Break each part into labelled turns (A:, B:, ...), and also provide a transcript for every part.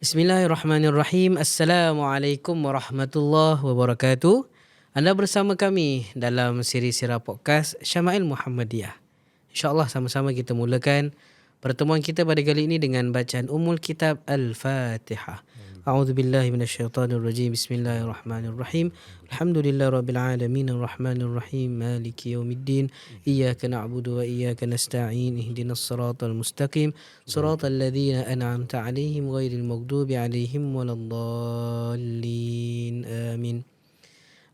A: Bismillahirrahmanirrahim. Assalamualaikum warahmatullahi wabarakatuh. Anda bersama kami dalam siri Sirah Podcast Syama'il Muhammadiyah. InsyaAllah sama-sama kita mulakan pertemuan kita pada kali ini dengan bacaan Ummul Kitab Al-Fatihah. A'udzubillahi minasyaitanirrajim. Bismillahirrahmanirrahim. Alhamdulillahirabbil alamin arrahmanir rahim maliki yaumiddin iyyaka na'budu wa iyyaka nasta'in ihdinas siratal mustaqim siratal ladzina an'amta 'alaihim ghairil maghdubi 'alaihim waladdallin. Amin.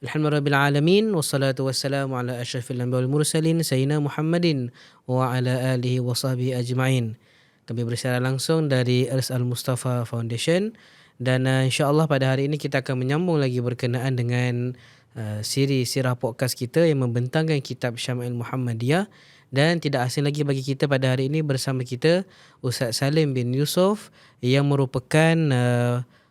A: Alhamdulillahirabbil alamin wassalatu wassalamu ala asyrafil anbiya'i wal mursalin sayyidina Muhammadin wa ala alihi wa sahbihi ajma'in. Kami bersiaran langsung dari Ars Al-Mustafa Foundation dan insya-Allah pada hari ini kita akan menyambung lagi berkenaan dengan siri Sirah Podcast kita yang membentangkan kitab Syama'il Muhammadiyah, dan tidak asing lagi bagi kita pada hari ini bersama kita Ustaz Salim bin Yusof yang merupakan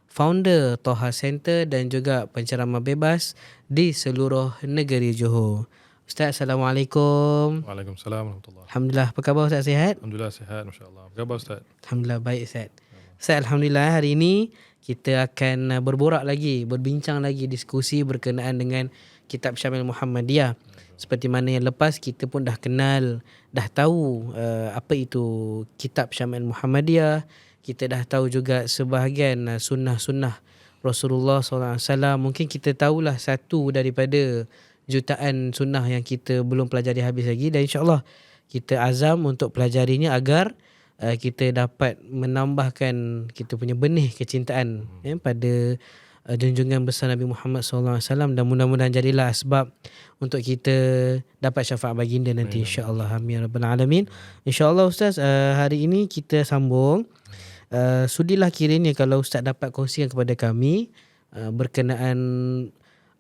A: founder Toha Center dan juga penceramah bebas di seluruh negeri Johor. Ustaz, Assalamualaikum.
B: Waalaikumsalam warahmatullahi.
A: Alhamdulillah, apa khabar Ustaz, sihat?
B: Alhamdulillah sihat, masya-Allah. Apa khabar Ustaz?
A: Alhamdulillah baik Ustaz. Ustaz, alhamdulillah hari ini kita akan berborak lagi, berbincang lagi, diskusi berkenaan dengan kitab Syama'il Muhammadiyah. Seperti mana yang lepas kita pun dah kenal, dah tahu apa itu kitab Syama'il Muhammadiyah. Kita dah tahu juga sebahagian sunnah-sunnah Rasulullah SAW. Mungkin kita tahulah satu daripada jutaan sunnah yang kita belum pelajari habis lagi, dan insyaAllah kita azam untuk pelajarinya agar kita dapat menambahkan kita punya benih kecintaan pada junjungan besar Nabi Muhammad SAW, dan mudah-mudahan jadilah sebab untuk kita dapat syafaat baginda nanti insya-Allah. Amin rabbal alamin. Insya-Allah Ustaz, hari ini kita sambung. Sudilah kiranya kalau Ustaz dapat kongsikan kepada kami berkenaan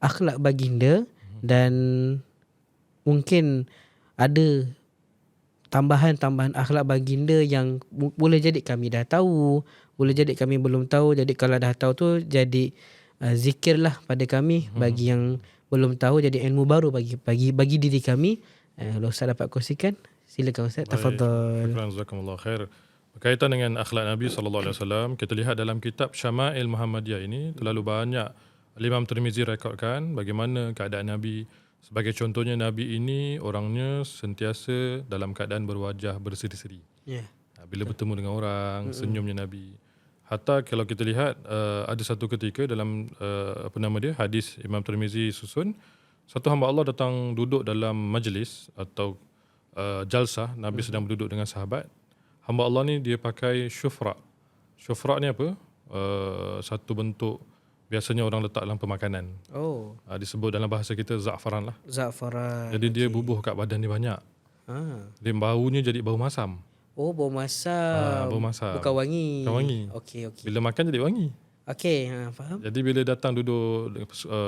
A: akhlak baginda, dan mungkin ada tambahan-tambahan akhlak baginda yang boleh jadi kami dah tahu, boleh jadi kami belum tahu. Jadi kalau dah tahu tu jadi zikirlah pada kami. Bagi yang belum tahu jadi ilmu baru bagi diri kami. Kalau Ustaz dapat kongsikan, silakan Ustaz. Tafadhal.
B: Syukran, jazakumullah khair. Berkaitan dengan akhlak Nabi SAW, kita lihat dalam kitab Syama'il Muhammadiyah ini terlalu banyak Imam Tirmizi rekodkan bagaimana keadaan Nabi. Sebagai contohnya, Nabi ini orangnya sentiasa dalam keadaan berwajah berseri-seri. Bila bertemu dengan orang, senyumnya Nabi. Hatta kalau kita lihat ada satu ketika dalam hadis Imam Tirmizi susun, satu hamba Allah datang duduk dalam majlis atau jalsah, Nabi sedang duduk dengan sahabat. Hamba Allah ni dia pakai syufra. Syufra ni apa? Satu bentuk biasanya orang letak dalam pemakanan. Disebut dalam bahasa kita za'faran lah.
A: Za'faran.
B: Jadi dia bubuh kat badan dia banyak. Dia baunya jadi bau masam.
A: Oh, bau masam.
B: Bau masam.
A: Bukan wangi.
B: Bukan wangi.
A: Okey.
B: Bila makan jadi wangi.
A: Okey, faham.
B: Jadi bila datang duduk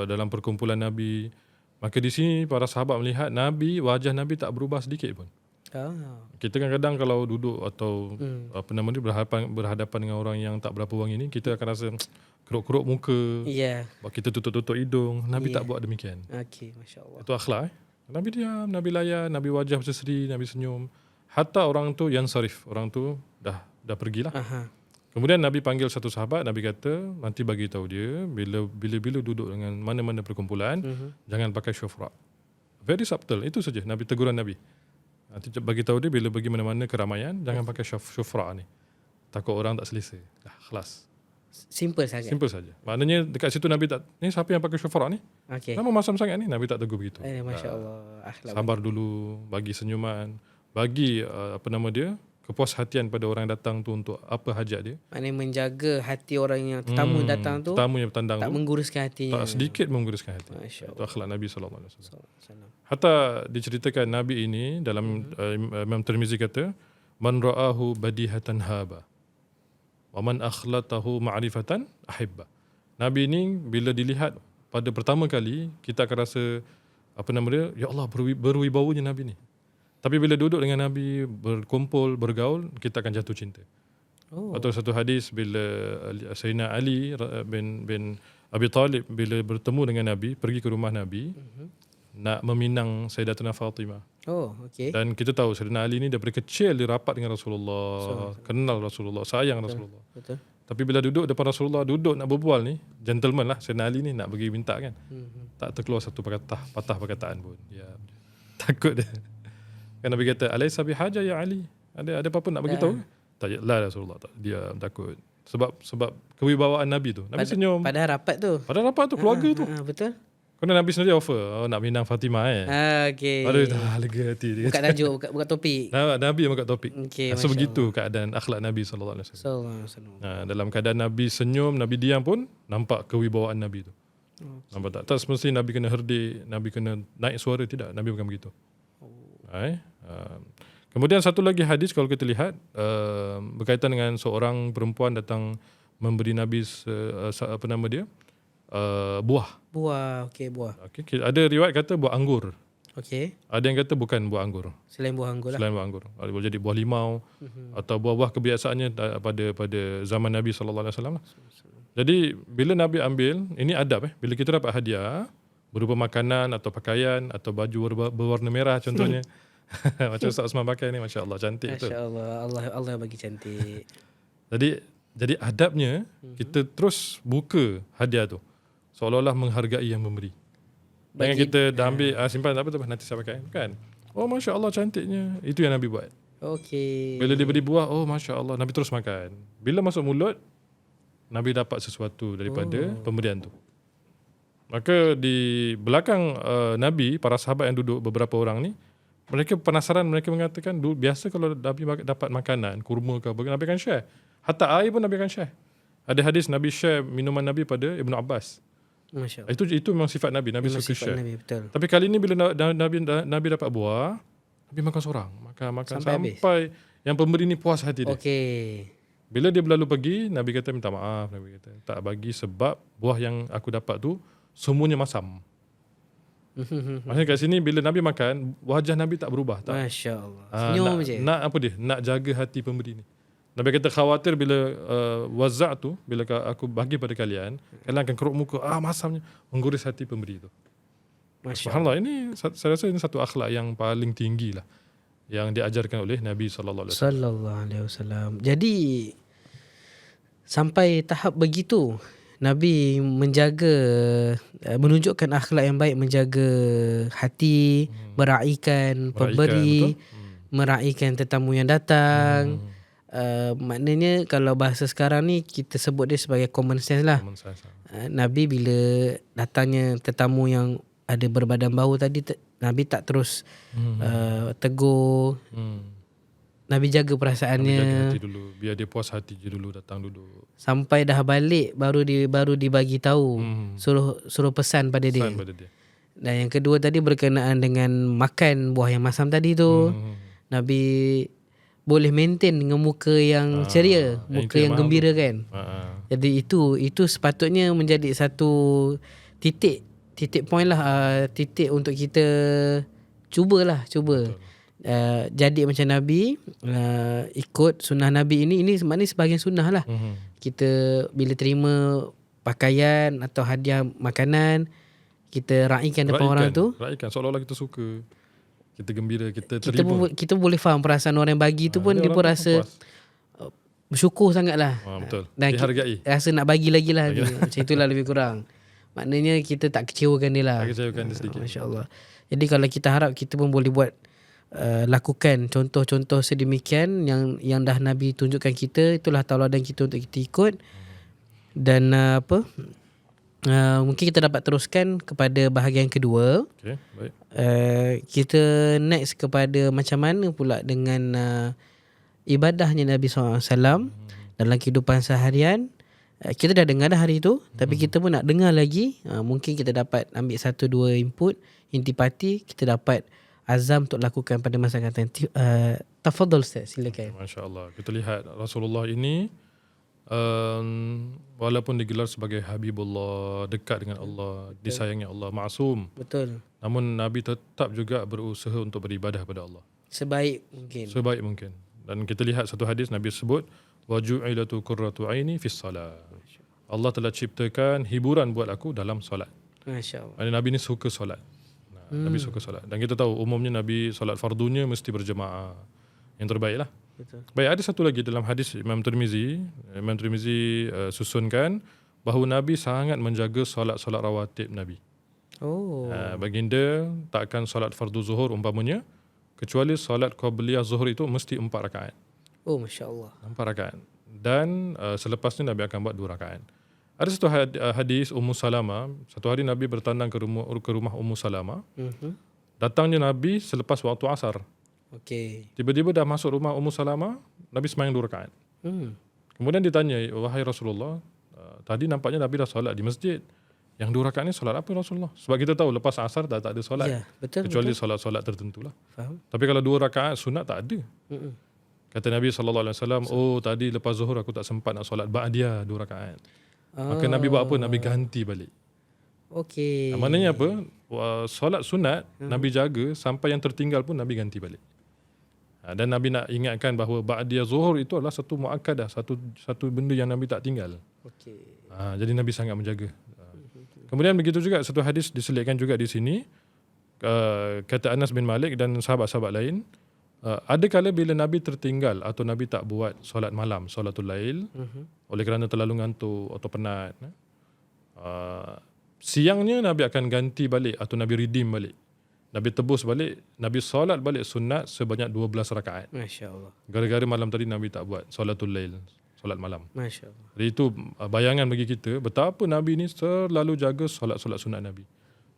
B: dalam perkumpulan Nabi, maka di sini para sahabat melihat Nabi, wajah Nabi tak berubah sedikit pun. Kita kadang-kadang kalau duduk atau berhadapan dengan orang yang tak berapa wangi ni, kita akan rasa keruk-keruk muka. Kita tutup-tutup hidung. Nabi tak buat demikian.
A: Okey, masya-Allah.
B: Itu akhlak. Nabi diam, Nabi layan, Nabi wajah berseri, Nabi senyum. Hatta orang tu yang sarif, orang tu dah pergilah. Kemudian Nabi panggil satu sahabat, Nabi kata, nanti bagi tahu dia bila duduk dengan mana-mana perkumpulan, jangan pakai syufra. Very subtle, itu saja Nabi teguran Nabi. Nanti bagi tahu dia bila pergi mana-mana keramaian, jangan pakai syufra ni. Takut orang tak selesa. Dah, kelas.
A: Simple saja.
B: Maknanya dekat situ Nabi tak, ni siapa yang pakai syufra ni? Nama masam sangat ni? Nabi tak tegur begitu.
A: Masya-Allah.
B: Sabar dulu, bagi senyuman, bagi kepuashatian pada orang yang datang tu untuk apa hajat dia.
A: Maknanya menjaga hati orang yang tetamu datang tu.
B: Tetamu yang bertandang
A: tak
B: tu
A: mengguruskan hatinya.
B: Tak sedikit mengguruskan hati.
A: Masya-Allah.
B: Itu akhlak Nabi SAW. Hatta diceritakan Nabi ini dalam Imam Tirmizi kata, man ra'ahu badihatan haba wa man akhlatahu ma'rifatan ahibba. Nabi ini bila dilihat pada pertama kali, kita akan rasa ya Allah, berwibawanya Nabi ni. Tapi bila duduk dengan Nabi, berkumpul, bergaul, kita akan jatuh cinta. Atau satu hadis bila Sayyidina Ali bin Abi Talib bila bertemu dengan Nabi, pergi ke rumah Nabi, nak meminang Sayyidatuna Fatimah. Dan kita tahu Sayyidina Ali ni daripada kecil dia rapat dengan Rasulullah, kenal Rasulullah, sayang Rasulullah. Tapi bila duduk depan Rasulullah, duduk nak berbual ni, gentleman lah, Sayyidina Ali ni nak pergi minta kan. Tak terkeluar satu patah perkataan pun. Ya, takut dia. Kan Nabi kata, "Alaysa bihaja ya Ali?" Ada apa-apa nak bagi tahu? Tak, lah Rasulullah, tak. Dia takut. Sebab kewibawaan Nabi tu. Nabi senyum.
A: Padahal rapat tu.
B: Padahal rapat tu keluarga tu.
A: Betul.
B: Kerana Nabi sendiri offer, nak minang Fatimah
A: Okey.
B: Aduh, dah lega hati dia.
A: Buka tajuk, buka topik.
B: Nabi yang buka topik.
A: Okey,
B: So begitu keadaan akhlak Nabi sallallahu alaihi wasallam.
A: Sallallahu alaihi wasallam.
B: Dalam keadaan Nabi senyum, Nabi diam pun nampak kewibawaan Nabi tu. Nampak tak? Tak semestinya Nabi kena herdik, Nabi kena naik suara, tidak. Nabi bukan begitu. Kemudian satu lagi hadis kalau kita lihat berkaitan dengan seorang perempuan datang memberi Nabi apa nama dia? Buah.
A: Okey, buah.
B: Okay. Ada riwayat kata buah anggur.
A: Okey.
B: Ada yang kata bukan buah anggur.
A: Selain buah anggur lah.
B: Selain buah anggur. Boleh jadi buah limau atau buah-buah kebiasaannya pada zaman Nabi sallallahu alaihi wasallam. Jadi bila Nabi ambil, ini adab bila kita dapat hadiah berupa makanan atau pakaian atau baju berwarna merah contohnya. Macam Ustaz Osman pakai ni, masya-Allah cantik betul.
A: Masya-Allah, Allah bagi cantik.
B: Jadi adabnya kita terus buka hadiah tu seolah-olah menghargai yang memberi. Jangan kita dah ambil simpan tak apa nanti saya pakai kan. Oh masya-Allah cantiknya. Itu yang Nabi buat.
A: Okey.
B: Bila dia beri buah, oh masya-Allah, Nabi terus makan. Bila masuk mulut, Nabi dapat sesuatu daripada pemberian tu. Maka di belakang Nabi, para sahabat yang duduk beberapa orang ni, mereka penasaran, mereka mengatakan biasa kalau Nabi dapat makanan, kurma ke apa, Nabi akan share. Hatta air pun Nabi akan share. Ada hadis Nabi share minuman Nabi pada Ibnu Abbas.
A: Masya-Allah.
B: Itu memang sifat Nabi. Nabi suka share.
A: Nabi, betul.
B: Tapi kali ni bila Nabi dapat buah, Nabi makan seorang, makan sampai yang pemberi ni puas hati dia.
A: Okey.
B: Bila dia berlalu pergi, Nabi kata minta maaf. Nabi kata tak bagi sebab buah yang aku dapat tu semuanya masam. Maksudnya kat sini bila Nabi makan, wajah Nabi tak berubah. Tak.
A: Masya-Allah. Senyum je.
B: Nak apa dia? Nak jaga hati pemberi ni. Nabi kata khawatir bila wazak tu, bila aku bagi pada kalian akan keruk muka, masamnya, mengguris hati pemberi tu. Subhanallah, ini saya rasa ini satu akhlak yang paling tinggi lah yang diajarkan oleh Nabi sallallahu alaihi
A: wasallam. Jadi sampai tahap begitu Nabi menunjukkan akhlak yang baik, menjaga hati, meraihkan pemberi, meraihkan tetamu yang datang. Maknanya kalau bahasa sekarang ni kita sebut dia sebagai common sense lah. Nabi bila datangnya tetamu yang ada berbadan bau tadi, Nabi tak terus tegur. Nabi jaga perasaannya.
B: Nabi jaga hati dulu, biar dia puas hati je dulu, datang dulu. Sampai
A: dah balik baru dibagi tahu. Suruh pesan pada dia. Dan yang kedua tadi berkenaan dengan makan buah yang masam tadi tu. Nabi boleh maintain dengan muka yang ceria, muka yang gembira kan. Jadi itu sepatutnya menjadi satu titik point lah, titik untuk kita cuba. Jadi macam Nabi, ikut sunnah Nabi ini maknanya sebahagian sunnah lah. Kita bila terima pakaian atau hadiah makanan, kita raikan depan orang tu.
B: Raikan seolah-olah kita suka. Kita gembira, kita terima.
A: Kita boleh faham perasaan orang yang bagi tu pun, dia pun rasa bersyukur sangat lah.
B: Betul.
A: Dan
B: dihargai.
A: Rasa nak bagi lagi lah. Macam itulah lebih kurang. Maknanya kita tak kecewakan dia lah.
B: Tak kecewakan dia sedikit.
A: Masya Allah. Jadi kalau kita harap, kita pun boleh buat, lakukan contoh-contoh sedemikian yang dah Nabi tunjukkan kita. Itulah tauladan kita untuk kita ikut. Dan mungkin kita dapat teruskan kepada bahagian kedua.
B: Okay, baik.
A: Kita next kepada macam mana pula dengan ibadahnya Nabi SAW dalam kehidupan seharian. Kita dah dengar dah hari tu, tapi kita pun nak dengar lagi. Mungkin kita dapat ambil 1-2 input, intipati, kita dapat azam untuk lakukan pada masa akan datang. Tafadhal Ustaz, silakan.
B: Masya-Allah. Kita lihat Rasulullah ini walaupun digelar sebagai Habibullah, dekat dengan Allah, disayangi Allah, ma'sum.
A: Betul.
B: Namun Nabi tetap juga berusaha untuk beribadah pada Allah
A: sebaik mungkin. Dan kita lihat satu hadis Nabi sebut, wa ju'ilatu qurratu aini fis salat. Allah telah ciptakan hiburan buat aku dalam solat. Masya-Allah.
B: Nabi ni suka solat. Nabi suka solat. Dan kita tahu umumnya Nabi solat fardunya mesti berjemaah. Yang terbaik lah.
A: Betul.
B: Baik, ada satu lagi dalam hadis Imam Tirmizi. Imam Tirmizi susunkan bahawa Nabi sangat menjaga solat-solat rawatib Nabi.
A: Oh.
B: Baginda takkan solat fardu zuhur umpamanya, kecuali solat qabliyah zuhur itu mesti 4 rakaat.
A: Oh, Masya Allah.
B: 4 rakaat. Dan selepasnya Nabi akan buat 2 rakaat. Ada satu hadis Ummu Salamah. Satu hari Nabi bertandang ke rumah Ummu Salamah. Datangnya Nabi selepas waktu asar.
A: Okey.
B: Tiba-tiba dah masuk rumah Ummu Salamah, Nabi sembahyang 2 rakaat. Kemudian ditanya, wahai Rasulullah, tadi nampaknya Nabi dah solat di masjid. Yang 2 rakaat ni solat apa Rasulullah? Sebab kita tahu lepas asar dah tak ada solat.
A: Ya, betul.
B: Kecuali
A: betul.
B: solat-solat tertentu lah.
A: Faham?
B: Tapi kalau 2 rakaat sunat tak ada. Kata Nabi SAW, oh tadi lepas zuhur aku tak sempat nak solat ba'diyah 2 rakaat. Maka Nabi buat apa? Nabi ganti balik.
A: Okey.
B: Maknanya apa? Solat sunat Nabi jaga sampai yang tertinggal pun Nabi ganti balik. Dan Nabi nak ingatkan bahawa ba'diyah zuhur itu adalah satu muakkadah, satu benda yang Nabi tak tinggal.
A: Okey.
B: Jadi Nabi sangat menjaga. Kemudian begitu juga satu hadis diselitkan juga di sini, kata Anas bin Malik dan sahabat-sahabat lain, ada kala bila Nabi tertinggal atau Nabi tak buat solat malam, solatul lail, oleh kerana terlalu ngantuk atau penat, siangnya Nabi akan ganti balik atau Nabi redeem balik. Nabi tebus balik, Nabi solat balik sunat sebanyak 12 rakaat.
A: Masya Allah.
B: Gara-gara malam tadi Nabi tak buat solatul lail, solat malam.
A: Masya Allah.
B: Jadi itu bayangan bagi kita betapa Nabi ni selalu jaga solat-solat sunat Nabi.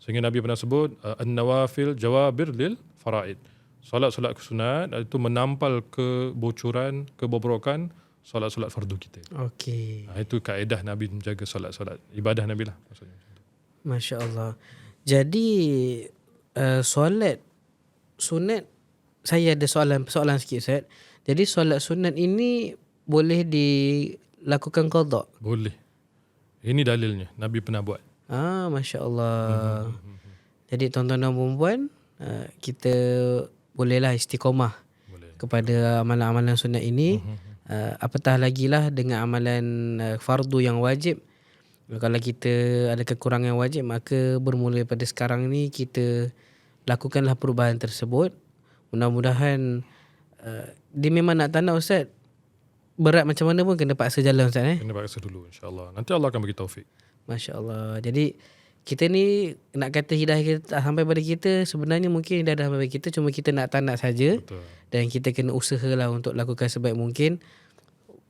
B: Sehingga Nabi pernah sebut an-nawafil jawabir lil faraid. Solat-solat sunat itu menampal kebocoran, kebobrokan solat-solat fardu kita.
A: Okey.
B: Itu kaedah Nabi menjaga solat-solat ibadah Nabi lah maksudnya.
A: Masya Allah. Jadi solat sunat, saya ada soalan sikit Ustaz. Jadi solat sunat ini boleh dilakukan qada?
B: Boleh. Ini dalilnya Nabi pernah buat.
A: Masya Allah. Jadi tuan-tuan dan puan-puan, kita bolehlah istiqomah
B: Boleh.
A: kepada amalan-amalan sunat ini. Apatah lagi lah dengan amalan fardu yang wajib. Kalau kita ada kekurangan wajib, maka bermula pada sekarang ni kita lakukanlah perubahan tersebut. Mudah-mudahan dia memang nak tak nak Ustaz, berat macam mana pun kena paksa jalan Ustaz.
B: Kena paksa dulu insya-Allah. Nanti Allah akan bagi taufik.
A: Masya Allah. Jadi kita ni nak kata hidayah kita tak sampai pada kita, sebenarnya mungkin dah sampai pada kita, cuma kita nak tak nak saja.
B: Betul.
A: Dan kita kena usahalah untuk lakukan sebaik mungkin.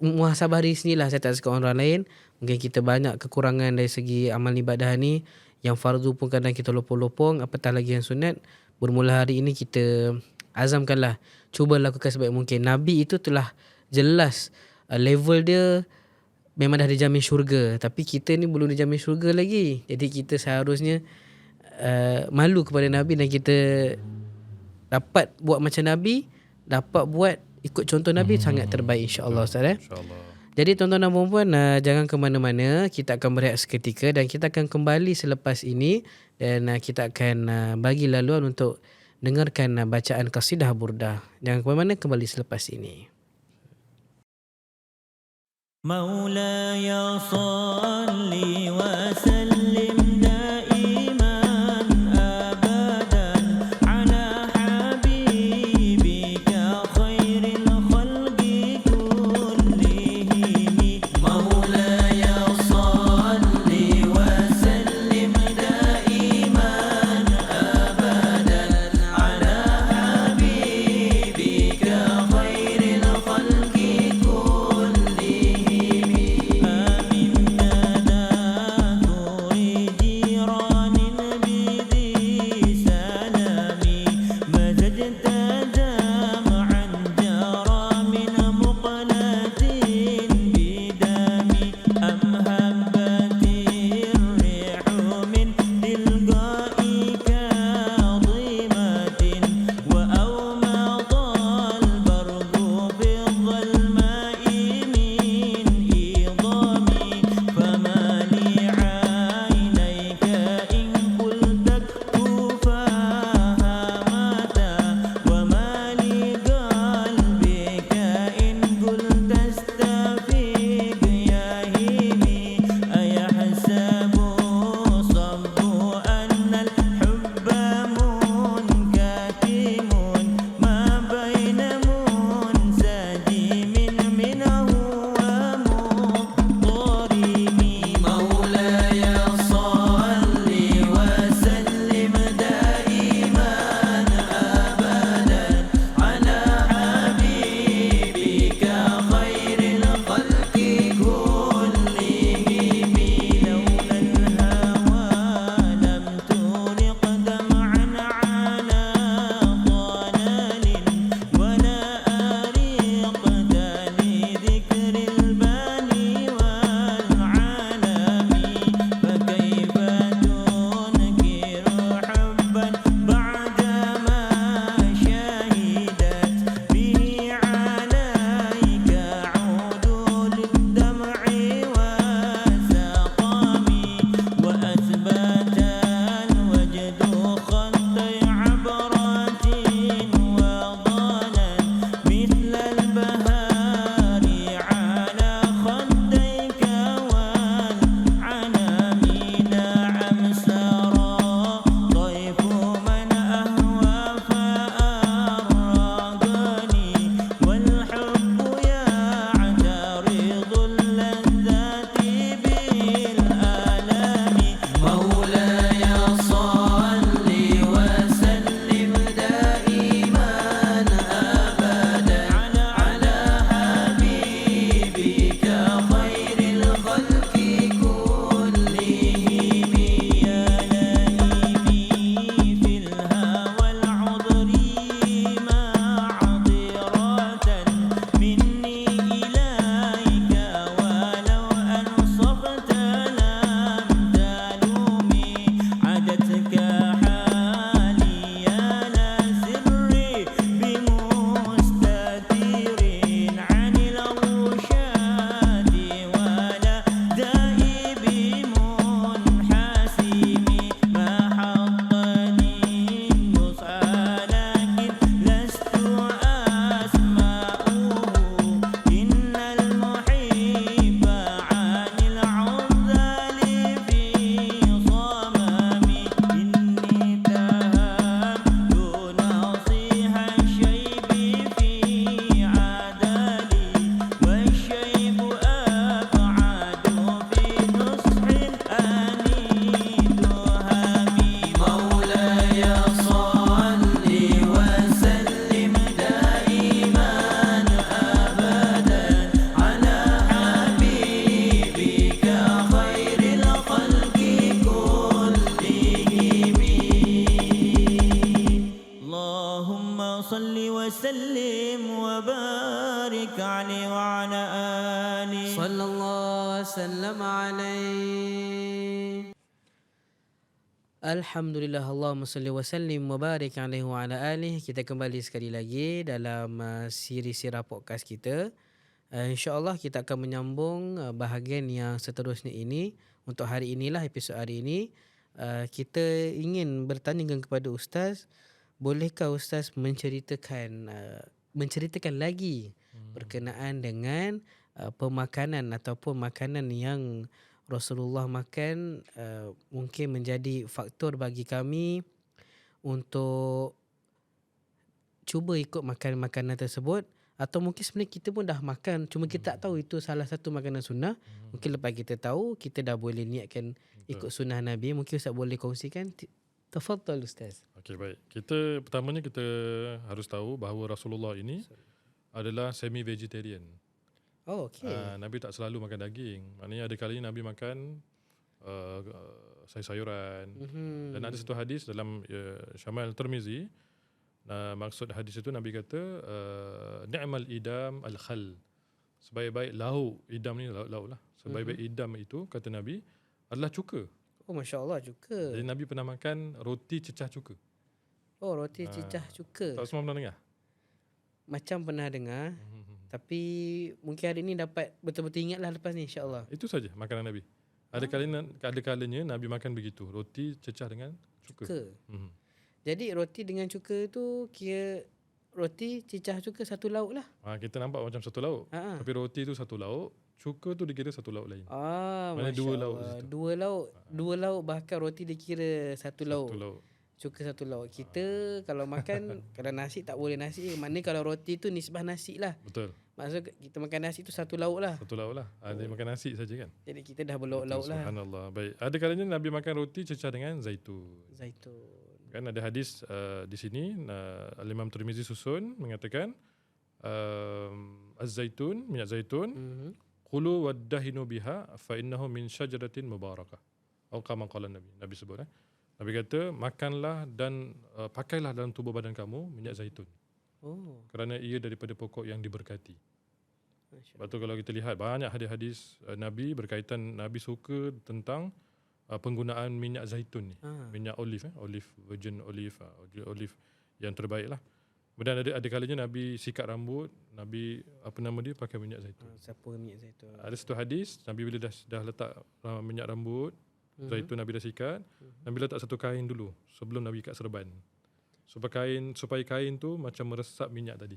A: Muhasabah diri sendirilah, saya tak cakap orang lain. Mungkin kita banyak kekurangan dari segi amal ibadah ni. Yang fardu pun kadang kita lopong-lopong, apatah lagi yang sunat. Bermula hari ini kita azamkanlah, cuba lakukan sebaik mungkin. Nabi itu telah jelas level dia memang dah dijamin syurga, tapi kita ni belum dijamin syurga lagi. Jadi kita seharusnya malu kepada Nabi, dan kita dapat buat macam Nabi, dapat buat ikut contoh Nabi, sangat terbaik insya-Allah Ustaz.
B: InsyaAllah.
A: Jadi tuan-tuan dan puan-puan, jangan ke mana-mana. Kita akan berehat seketika dan kita akan kembali selepas ini, dan kita akan bagi laluan untuk dengarkan bacaan qasidah burdah. Jangan ke mana-mana, kembali selepas ini.
C: مولاي صل وسلم دائما أبدا على حبيبك خير الخلق كلهم مولاي صل وسلم دائما أبدا على حبيبك خير الخلق كلهم عليه وعلى آله
A: صلى الله وسلم عليه. Alhamdulillah, Allahumma salli wa sallim wa barik alaihi wa ala alihi. Kita kembali sekali lagi dalam siri sirah podcast kita. InsyaAllah kita akan menyambung bahagian yang seterusnya ini. Untuk hari inilah, episod hari ini, kita ingin bertanya kepada Ustaz, bolehkah Ustaz menceritakan lagi berkenaan dengan pemakanan ataupun makanan yang Rasulullah makan, mungkin menjadi faktor bagi kami untuk cuba ikut makan makanan tersebut, atau mungkin sebenarnya kita pun dah makan cuma kita tak tahu itu salah satu makanan sunnah. Mungkin lepas kita tahu, kita dah boleh niatkan ikut sunnah Nabi. Mungkin Ustaz boleh kongsikan. Tafadhal Ustaz.
B: Okey, baik. Pertamanya kita harus tahu bahawa Rasulullah ini adalah semi vegetarian.
A: Oh, okey.
B: Nabi tak selalu makan daging. Maknanya ada kali Nabi makan sayur-sayuran. Dan ada satu hadis dalam Syama'il Tirmizi. Maksud hadis itu Nabi kata ni'mal idam al-khal. Sebaik-baik lauk, idam ni lauk lah. Sebaik-baik idam itu kata Nabi adalah cuka.
A: Oh, masya-Allah, cuka.
B: Jadi Nabi pernah makan roti cecah cuka.
A: Oh, roti cecah cuka.
B: Tak semua pernah dengar?
A: Macam pernah dengar. Tapi mungkin hari ni dapat betul-betul ingatlah lepas ni, insya-Allah.
B: Itu saja makanan Nabi. Ada kalanya Nabi makan begitu, roti cecah dengan cuka.
A: Jadi roti dengan cuka tu kira roti cecah cuka satu lauk lah.
B: Kita nampak macam satu lauk. Tapi roti tu satu lauk, cuka tu dikira satu lauk lain. Mana dua lauk situ.
A: Dua lauk, bahkan roti dikira satu lauk.
B: Satu lauk.
A: Cuka satu lauk. Kita kalau makan kalau nasi tak boleh nasi. Maknanya kalau roti tu nisbah nasi lah.
B: Betul.
A: Maksud kita makan nasi tu satu lauk lah.
B: Satu lauk lah. Ada makan nasi saja kan.
A: Jadi kita dah berlauk-lauk lah.
B: Subhanallah. Baik. Ada kalanya Nabi makan roti cecah dengan zaitun. Kan ada hadis di sini Al-Imam Tirmizi susun mengatakan az-zaitun, minyak zaitun, qulu waddahinu biha fa innahu min syajaratin mubarakah. Atau kama qala Nabi. Nabi sebut Nabi kata makanlah dan pakailah dalam tubuh badan kamu minyak zaitun.
A: Oh,
B: Kerana ia daripada pokok yang diberkati. Sebab tu kalau kita lihat banyak hadis-hadis Nabi berkaitan, Nabi suka tentang penggunaan minyak zaitun ni. Minyak olive, virgin olive, olive yang terbaik lah. Kemudian ada kalanya Nabi sikat rambut, Nabi pakai minyak zaitun.
A: siapa minyak zaitun?
B: Ada satu hadis Nabi bila dah letak minyak rambut zaitun, Nabi dah sikat, Nabi letak satu kain dulu sebelum Nabi ikat serban. Supaya kain tu macam meresap minyak tadi.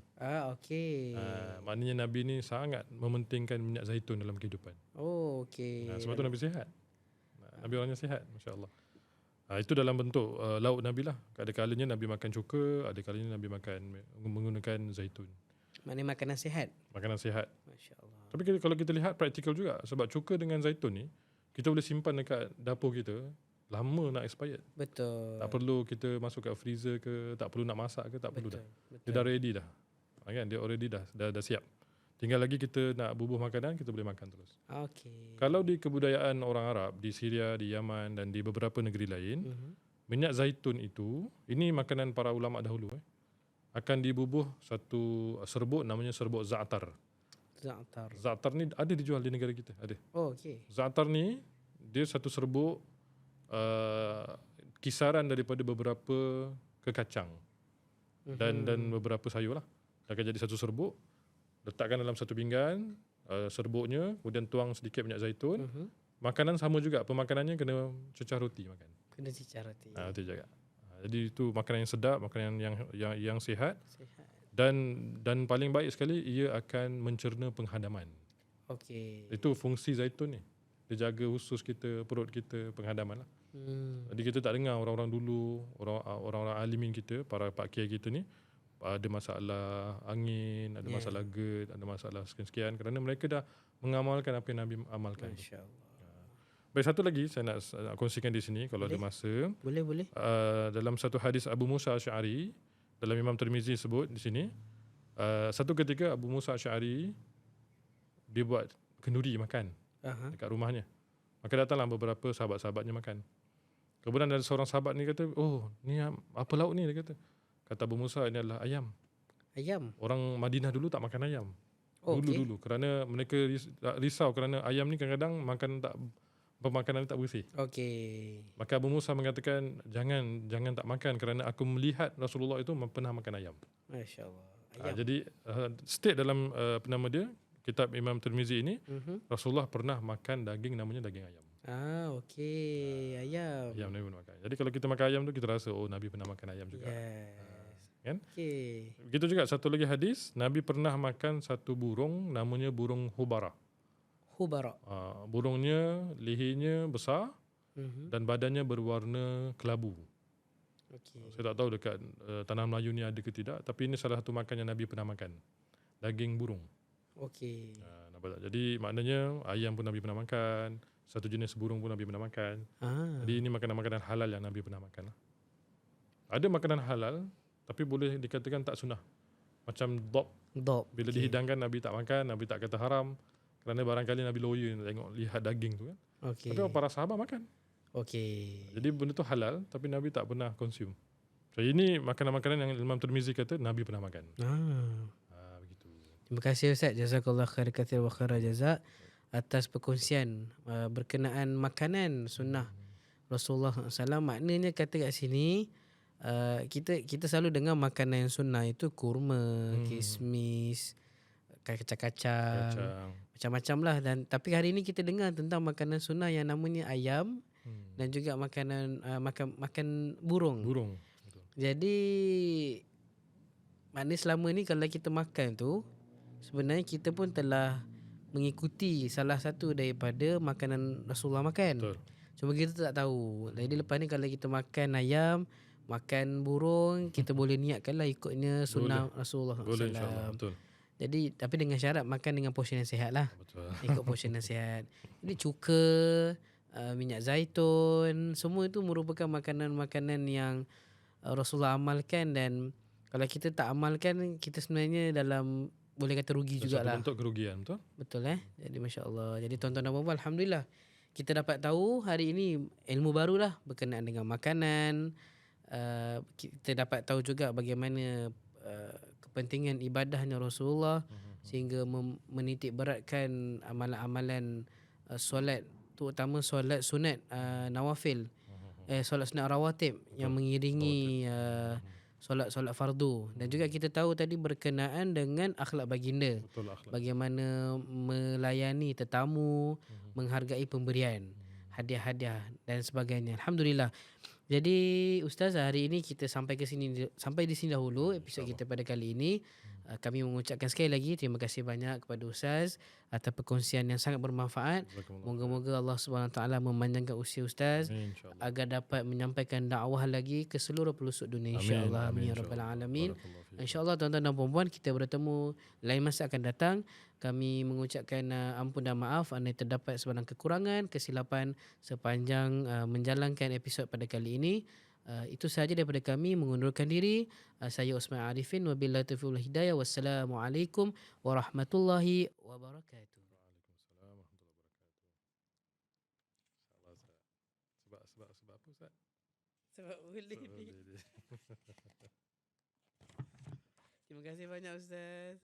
A: Okey.
B: Maknanya Nabi ni sangat mementingkan minyak zaitun dalam kehidupan.
A: Oh, okey.
B: Sebab tu Nabi sihat. Nabi orangnya sihat, masya-Allah. Itu dalam bentuk lauk Nabi lah. Ada kalanya Nabi makan cuka, ada kalanya Nabi makan menggunakan zaitun.
A: Maknanya makanan sihat.
B: Makanan sihat.
A: Masya-Allah.
B: Tapi kalau kita lihat praktikal juga, sebab cuka dengan zaitun ni kita boleh simpan dekat dapur kita, lama nak expired.
A: Betul.
B: Tak perlu kita masuk kat freezer ke, tak perlu nak masak ke, tak perlu dah.
A: Betul.
B: Dia dah ready dah. Kan dia already dah siap. Tinggal lagi kita nak bubuh makanan, kita boleh makan terus.
A: Okey.
B: Kalau di kebudayaan orang Arab di Syria, di Yaman dan di beberapa negeri lain, minyak zaitun itu, ini makanan para ulama dahulu akan dibubuh satu serbuk namanya serbuk za'atar. Za'atar ni ada dijual di negara kita, ada.
A: Oh, okey.
B: Za'atar ni dia satu serbuk kisaran daripada beberapa kekacang dan beberapa sayur lah. Akan jadi satu serbuk, letakkan dalam satu pinggan serbuknya, kemudian tuang sedikit minyak zaitun. Makanan sama juga, pemakanannya kena cecah roti makan.
A: Kena cecah roti.
B: Itu juga. Jadi itu makanan yang sedap, makanan yang sihat.
A: Sihat.
B: Dan paling baik sekali ia akan mencerna penghadaman.
A: Okey.
B: Itu fungsi zaitun ni. Dia jaga usus kita, perut kita, penghadaman lah. Jadi kita tak dengar orang-orang dulu, orang-orang alimin kita, para pak kiai kita ni ada masalah angin, ada masalah GERD, ada masalah sekian-sekian kerana mereka dah mengamalkan apa yang Nabi amalkan.
A: Masya-Allah.
B: Baik, satu lagi saya nak kongsikan di sini kalau ada masa.
A: Boleh.
B: Dalam satu hadis Abu Musa Asy'ari, dalam Imam Tirmizi sebut di sini, satu ketika Abu Musa Asy'ari dia buat kenduri makan dekat rumahnya. Maka datanglah beberapa sahabat-sahabatnya makan. Kemudian ada seorang sahabat ni kata, "Oh, ni apa lauk ni?" dia kata. Kata Abu Musa, "Ini adalah ayam."
A: Ayam.
B: Orang Madinah dulu tak makan ayam. Dulu-dulu kerana mereka risau kerana ayam ni kadang-kadang pemakanan tak bersih.
A: Okey.
B: Maka Abu Musa mengatakan jangan tak makan kerana aku melihat Rasulullah itu pernah makan ayam.
A: Masya-Allah. Ayam.
B: Jadi state dalam apa nama dia kitab Imam Tirmizi ini Rasulullah pernah makan daging namanya daging ayam.
A: Okey. Ayam.
B: Ayam Nabi pernah makan. Jadi kalau kita makan ayam tu kita rasa Nabi pernah makan ayam juga.
A: Yes.
B: Kan?
A: Okey.
B: Begitu juga satu lagi hadis, Nabi pernah makan satu burung namanya burung hubara.
A: Hubara.
B: Burungnya lehernya besar dan badannya berwarna kelabu.
A: Okey.
B: Saya tak tahu dekat tanah Melayu ni ada ke tidak, tapi ini salah satu makan yang Nabi pernah makan. Daging burung.
A: Okey.
B: Nampak tak? Jadi maknanya ayam pun Nabi pernah makan, satu jenis burung pun Nabi pernah makan. Jadi ini makanan-makanan halal yang Nabi pernah makan. Ada makanan halal tapi boleh dikatakan tak sunnah. Macam dop. Bila dihidangkan Nabi tak makan, Nabi tak kata haram. Kerana barangkali Nabi lawyer nak lihat daging tu kan.
A: Okey.
B: Tapi para sahabat makan.
A: Okey.
B: Jadi benda tu halal tapi Nabi tak pernah consume. So ini makanan-makanan yang Imam Tirmizi kata Nabi pernah makan. Begitu.
A: Terima kasih Ustaz. Jazakallah khair kathir wa khaira jazak atas perkongsian berkenaan makanan sunnah Rasulullah SAW. Maknanya kata kat sini kita selalu dengar makanan yang sunnah itu kurma, kismis, kacang-kacang, macam-macam lah. Dan tapi hari ini kita dengar tentang makanan sunnah yang namanya ayam dan juga makanan makan burung.
B: Betul.
A: Jadi maknanya selama ni kalau kita makan tu sebenarnya kita pun telah mengikuti salah satu daripada makanan Rasulullah makan.
B: Betul.
A: Cuma kita tak tahu. Jadi lepas ni kalau kita makan ayam, makan burung, kita boleh niatkanlah ikutnya sunnah Rasulullah
B: Boleh
A: SAW.
B: insya-Allah. Betul.
A: Jadi tapi dengan syarat makan dengan portion yang sihat lah.
B: Betul.
A: Ikut portion yang sihat. Jadi cuka, minyak zaitun, semua itu merupakan makanan-makanan yang Rasulullah amalkan, dan kalau kita tak amalkan kita sebenarnya dalam boleh kata rugi jugalah.
B: Bentuk kerugian, betul?
A: Betul Jadi masya-Allah. Jadi tuan-tuan dan puan-puan, alhamdulillah kita dapat tahu hari ini ilmu barulah berkenaan dengan makanan. Kita dapat tahu juga bagaimana kepentingan ibadahnya Rasulullah sehingga menitik beratkan amalan-amalan solat, terutama solat sunat nawafil, solat sunat rawatib yang mengiringi solat fardu. Dan juga kita tahu tadi berkenaan dengan akhlak baginda.
B: Betul akhlak.
A: Bagaimana melayani tetamu, menghargai pemberian, hadiah-hadiah dan sebagainya. Alhamdulillah. Jadi Ustaz, hari ini kita sampai di sini dahulu episod kita pada kali ini. Kami mengucapkan sekali lagi terima kasih banyak kepada Ustaz atas perkongsian yang sangat bermanfaat. Moga-moga Allah SWT memanjangkan usia Ustaz agar dapat menyampaikan dakwah lagi ke seluruh pelosok dunia, insya-Allah. Amin ya rabbal alamin. Insya-Allah tuan-tuan dan puan-puan, kita bertemu lain masa akan datang. Kami mengucapkan ampun dan maaf andai terdapat sebarang kekurangan, kesilapan sepanjang menjalankan episod pada kali ini. Itu sahaja daripada kami, mengundurkan diri. Saya Osman Arifin, wabillahi taufiq wal hidayah. Wassalamualaikum warahmatullahi wabarakatuh.
B: Waalaikumsalam warahmatullahi wabarakatuh. InsyaAllah sebab apa Ustaz?
A: Sebab boleh ni. Terima kasih banyak Ustaz.